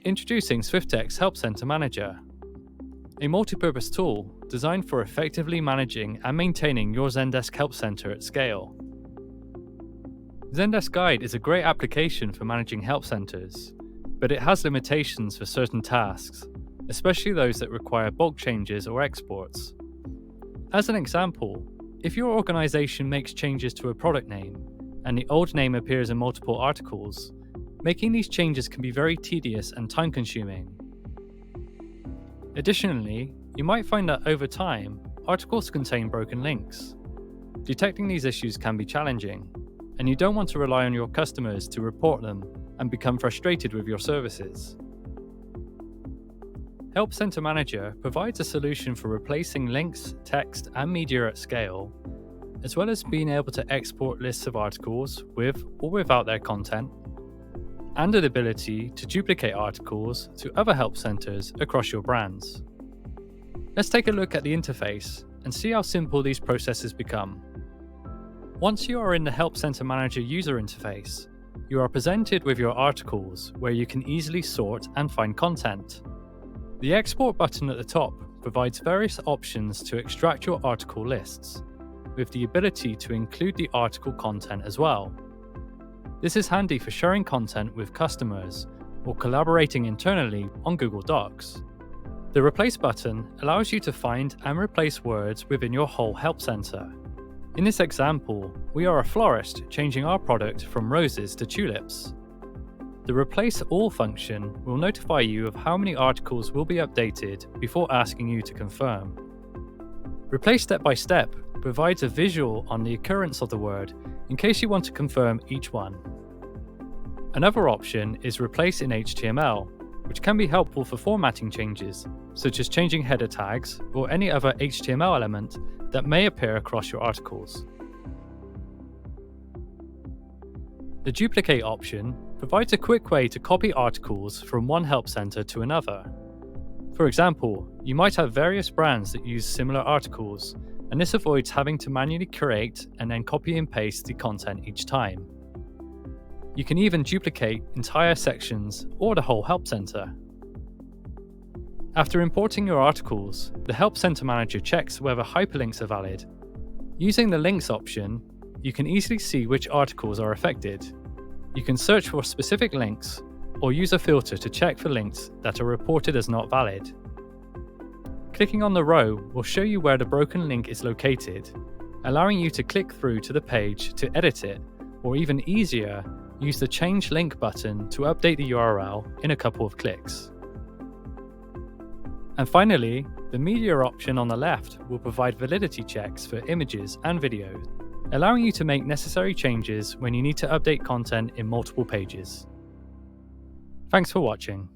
Introducing Zendesk Help Center Manager, a multi-purpose tool designed for effectively managing and maintaining your Zendesk Help Center at scale. Zendesk Guide is a great application for managing help centers, but it has limitations for certain tasks, especially those that require bulk changes or exports. As an example, if your organization makes changes to a product name and the old name appears in multiple articles, making these changes can be very tedious and time-consuming. Additionally, you might find that over time, articles contain broken links. Detecting these issues can be challenging, and you don't want to rely on your customers to report them and become frustrated with your services. Help Center Manager provides a solution for replacing links, text, and media at scale, as well as being able to export lists of articles with or without their content, and an ability to duplicate articles to other help centers across your brands. Let's take a look at the interface and see how simple these processes become. Once you are in the Help Center Manager user interface, you are presented with your articles where you can easily sort and find content. The Export button at the top provides various options to extract your article lists, with the ability to include the article content as well. This is handy for sharing content with customers or collaborating internally on Google Docs. The Replace button allows you to find and replace words within your whole Help Center. In this example, we are a florist changing our product from roses to tulips. The Replace All function will notify you of how many articles will be updated before asking you to confirm. Replace Step by Step provides a visual on the occurrence of the word in case you want to confirm each one. Another option is Replace in HTML, which can be helpful for formatting changes, such as changing header tags or any other HTML element that may appear across your articles. The Duplicate option provides a quick way to copy articles from one help center to another. For example, you might have various brands that use similar articles, and this avoids having to manually create and then copy and paste the content each time. You can even duplicate entire sections or the whole Help Center. After importing your articles, the Help Center Manager checks whether hyperlinks are valid. Using the Links option, you can easily see which articles are affected. You can search for specific links or use a filter to check for links that are reported as not valid. Clicking on the row will show you where the broken link is located, allowing you to click through to the page to edit it, or even easier, use the Change Link button to update the URL in a couple of clicks. And finally, the Media option on the left will provide validity checks for images and videos, allowing you to make necessary changes when you need to update content in multiple pages. Thanks for watching.